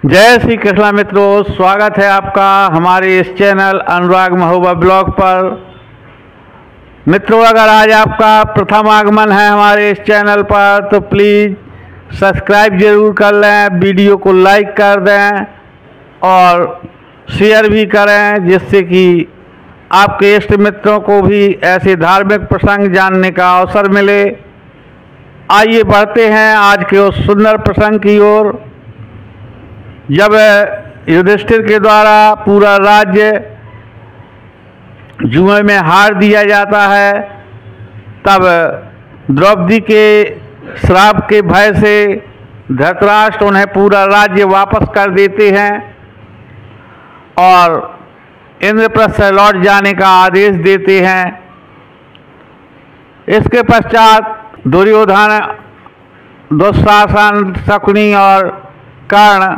जय श्री कृष्णा मित्रों, स्वागत है आपका हमारे इस चैनल अनुराग महोबा ब्लॉग पर। मित्रों, अगर आज आपका प्रथम आगमन है हमारे इस चैनल पर तो प्लीज़ सब्सक्राइब जरूर कर लें, वीडियो को लाइक कर दें और शेयर भी करें, जिससे कि आपके इष्ट मित्रों को भी ऐसे धार्मिक प्रसंग जानने का अवसर मिले। आइए बढ़ते हैं आज के उस सुंदर प्रसंग की ओर। जब युधिष्ठिर के द्वारा पूरा राज्य जुए में हार दिया जाता है, तब द्रौपदी के श्राप के भय से धृतराष्ट्र उन्हें पूरा राज्य वापस कर देते हैं और इंद्रप्रस्थ से लौट जाने का आदेश देते हैं। इसके पश्चात दुर्योधन, दुशासन, शकुनी और कर्ण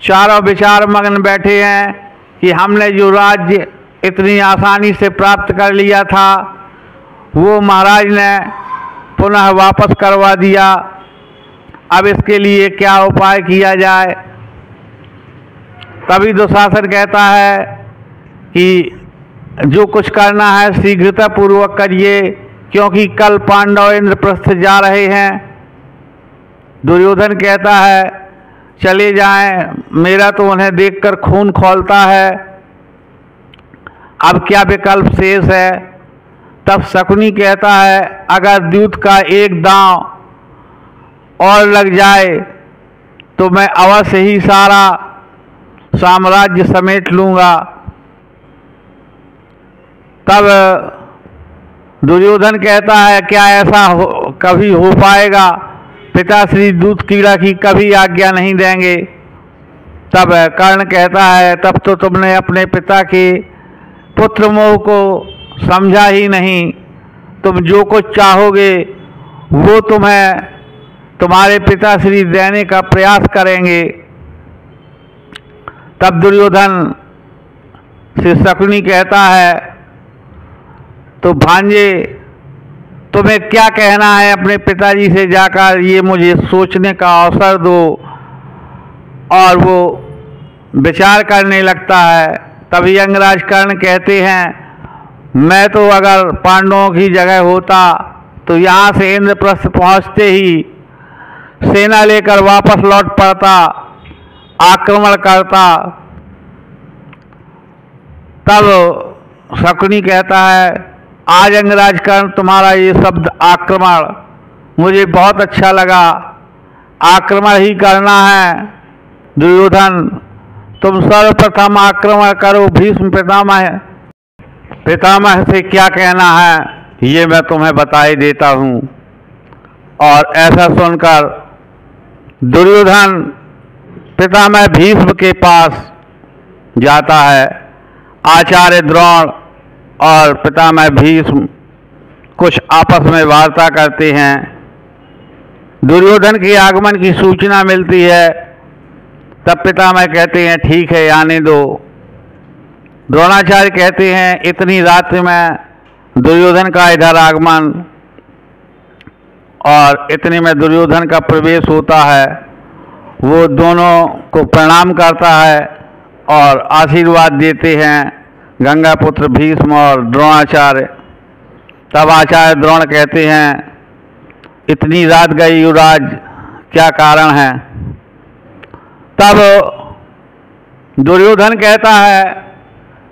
चारों विचार मग्न बैठे हैं कि हमने जो राज्य इतनी आसानी से प्राप्त कर लिया था वो महाराज ने पुनः वापस करवा दिया। अब इसके लिए क्या उपाय किया जाए। तभी दुशासन कहता है कि जो कुछ करना है शीघ्रतापूर्वक करिए, क्योंकि कल पांडव इंद्रप्रस्थ जा रहे हैं। दुर्योधन कहता है चले जाएं, मेरा तो उन्हें देखकर खून खौलता है, अब क्या विकल्प शेष है। तब शकुनी कहता है अगर द्यूत का एक दांव और लग जाए तो मैं अवश्य ही सारा साम्राज्य समेट लूंगा। तब दुर्योधन कहता है क्या ऐसा कभी हो पाएगा, पिताश्री दूत कीड़ा की कभी आज्ञा नहीं देंगे। तब कर्ण कहता है तब तो तुमने अपने पिता के पुत्र मोह को समझा ही नहीं, तुम जो कुछ चाहोगे वो तुम्हें तुम्हारे पिताश्री देने का प्रयास करेंगे। तब दुर्योधन से शकुनी कहता है तो भांजे तुम्हें क्या कहना है अपने पिताजी से जाकर ये मुझे सोचने का अवसर दो। और वो विचार करने लगता है। तभी यंगराज कर्ण कहते हैं मैं तो अगर पांडवों की जगह होता तो यहाँ से इंद्रप्रस्थ पहुँचते ही सेना लेकर वापस लौट पड़ता, आक्रमण करता। तब शकुनी कहता है आज यंगराज कर्ण तुम्हारा ये शब्द आक्रमण मुझे बहुत अच्छा लगा, आक्रमण ही करना है। दुर्योधन तुम सर्वप्रथम आक्रमण करो, भीष्म पितामह से क्या कहना है ये मैं तुम्हें बता ही देता हूँ। और ऐसा सुनकर दुर्योधन पितामह भीष्म के पास जाता है। आचार्य द्रोण और पितामह भीष्म कुछ आपस में वार्ता करते हैं। दुर्योधन के आगमन की सूचना मिलती है। तब पितामह कहते हैं ठीक है आने दो। द्रोणाचार्य कहते हैं इतनी रात्रि में दुर्योधन का इधर आगमन और इतने में दुर्योधन का प्रवेश होता है। वो दोनों को प्रणाम करता है और आशीर्वाद देते हैं, गंगापुत्र भीष्म और द्रोणाचार्य। तब आचार्य द्रोण कहते हैं इतनी रात गई युवराज, क्या कारण है। तब दुर्योधन कहता है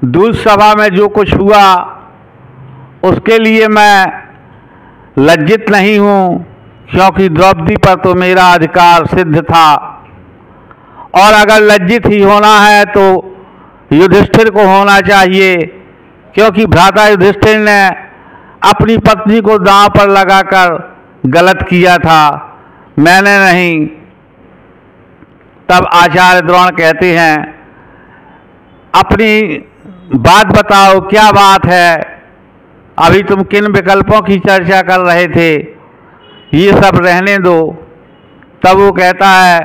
दूत सभा में जो कुछ हुआ उसके लिए मैं लज्जित नहीं हूँ, क्योंकि द्रौपदी पर तो मेरा अधिकार सिद्ध था। और अगर लज्जित ही होना है तो युधिष्ठिर को होना चाहिए, क्योंकि भ्राता युधिष्ठिर ने अपनी पत्नी को दांव पर लगाकर गलत किया था, मैंने नहीं। तब आचार्य द्रोण कहते हैं अपनी बात बताओ, क्या बात है, अभी तुम किन विकल्पों की चर्चा कर रहे थे, ये सब रहने दो। तब वो कहता है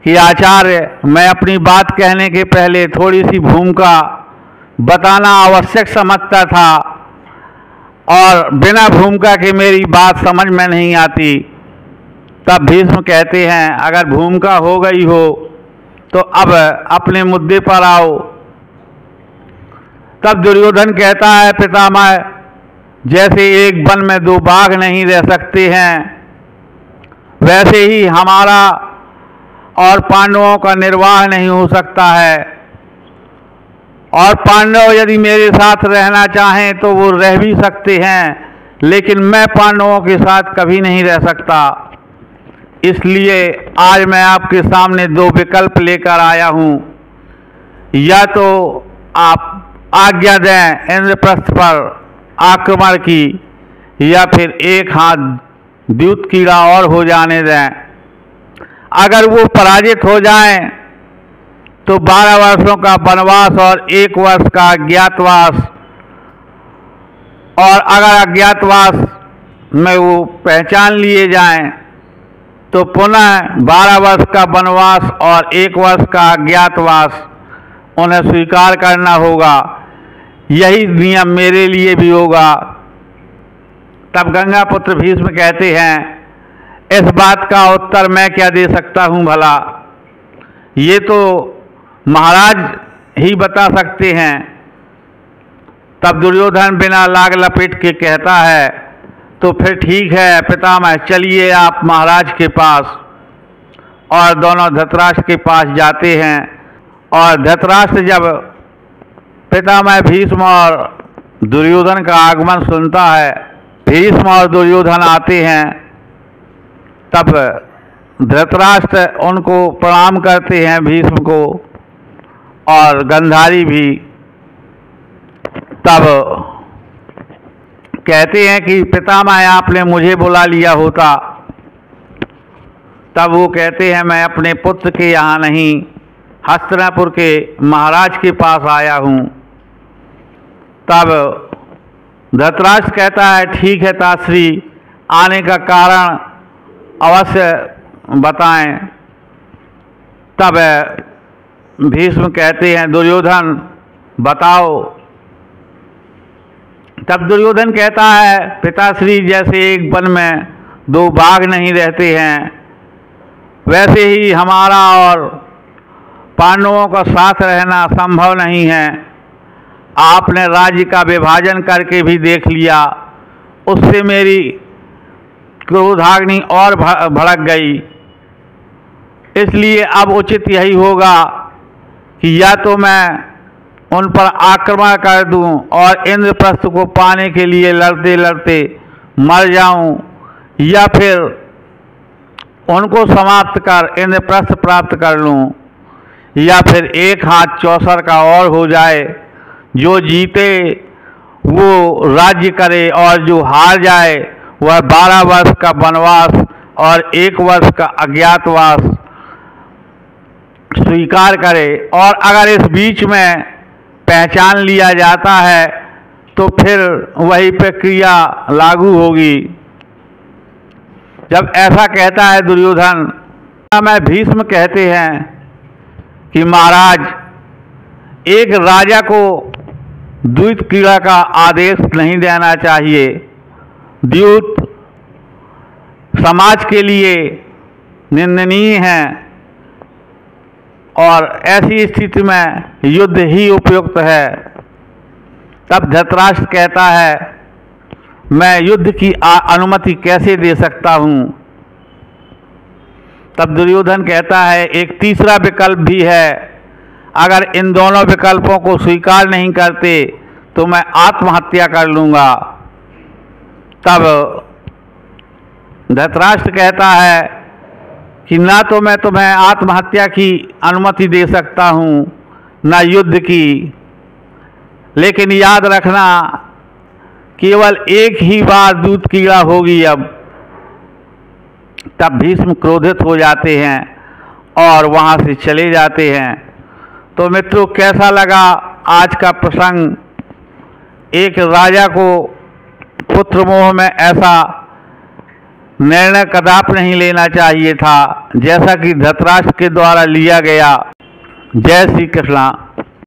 कि आचार्य मैं अपनी बात कहने के पहले थोड़ी सी भूमिका बताना आवश्यक समझता था और बिना भूमिका के मेरी बात समझ में नहीं आती। तब भीष्म कहते हैं अगर भूमिका हो गई हो तो अब अपने मुद्दे पर आओ। तब दुर्योधन कहता है, पितामह, जैसे एक वन में दो बाघ नहीं रह सकते हैं, वैसे ही हमारा और पांडवों का निर्वाह नहीं हो सकता है। और पांडव यदि मेरे साथ रहना चाहें तो वो रह भी सकते हैं, लेकिन मैं पांडवों के साथ कभी नहीं रह सकता। इसलिए आज मैं आपके सामने दो विकल्प लेकर आया हूँ। या तो आप आज्ञा दें इंद्रप्रस्थ पर आक्रमण की, या फिर एक हाथ द्यूत कीड़ा और हो जाने दें। अगर वो पराजित हो जाएं तो 12 वर्षों का वनवास और 1 वर्ष का अज्ञातवास, और अगर अज्ञातवास में वो पहचान लिए जाएं तो पुनः 12 वर्ष का वनवास और 1 वर्ष का अज्ञातवास उन्हें स्वीकार करना होगा। यही नियम मेरे लिए भी होगा। तब गंगापुत्र भीष्म कहते हैं, इस बात का उत्तर मैं क्या दे सकता हूँ भला, ये तो महाराज ही बता सकते हैं। तब दुर्योधन बिना लाग लपेट के कहता है, तो फिर ठीक है पितामह, चलिए आप महाराज के पास। और दोनों धृतराष्ट्र के पास जाते हैं। और धृतराष्ट्र जब पितामह भीष्म और दुर्योधन का आगमन सुनता है, भीष्म और दुर्योधन आते हैं, तब धृतराष्ट्र उनको प्रणाम करते हैं, भीष्म को और गंधारी भी। तब कहते हैं कि पितामह आपने मुझे बुला लिया होता। तब वो कहते हैं, मैं अपने पुत्र के यहाँ नहीं, हस्तिनापुर के महाराज के पास आया हूँ। तब धृतराष्ट्र कहता है, ठीक है ताश्री, आने का कारण अवश्य बताएं। तब भीष्म कहते हैं, दुर्योधन बताओ। तब दुर्योधन कहता है, पिताश्री, जैसे एक वन में दो बाघ नहीं रहते हैं, वैसे ही हमारा और पांडवों का साथ रहना संभव नहीं है। आपने राज्य का विभाजन करके भी देख लिया, उससे मेरी क्रोधाग्नि और भड़क गई। इसलिए अब उचित यही होगा कि या तो मैं उन पर आक्रमण कर दूं और इंद्रप्रस्थ को पाने के लिए लड़ते लड़ते मर जाऊं, या फिर उनको समाप्त कर इंद्रप्रस्थ प्राप्त कर लूं, या फिर एक हाथ चौसर का और हो जाए, जो जीते वो राज्य करे और जो हार जाए वह 12 वर्ष का वनवास और 1 वर्ष का अज्ञातवास स्वीकार करे। और अगर इस बीच में पहचान लिया जाता है तो फिर वही प्रक्रिया लागू होगी। जब ऐसा कहता है दुर्योधन, मैं भीष्म कहते हैं कि महाराज, एक राजा को द्यूत क्रीड़ा का आदेश नहीं देना चाहिए। द्यूत समाज के लिए निंदनीय है और ऐसी स्थिति में युद्ध ही उपयुक्त है। तब धृतराष्ट्र कहता है, मैं युद्ध की अनुमति कैसे दे सकता हूँ। तब दुर्योधन कहता है, एक तीसरा विकल्प भी है, अगर इन दोनों विकल्पों को स्वीकार नहीं करते तो मैं आत्महत्या कर लूँगा। तब धृतराष्ट्र कहता है कि ना तो मैं तुम्हें आत्महत्या की अनुमति दे सकता हूँ, ना युद्ध की, लेकिन याद रखना केवल एक ही बार दूत कीड़ा होगी अब। तब भीष्म क्रोधित हो जाते हैं और वहाँ से चले जाते हैं। तो मित्रों, कैसा लगा आज का प्रसंग। एक राजा को पुत्र मोह में ऐसा निर्णय कदापि नहीं लेना चाहिए था जैसा कि धृतराष्ट्र के द्वारा लिया गया। जय श्री कृष्ण।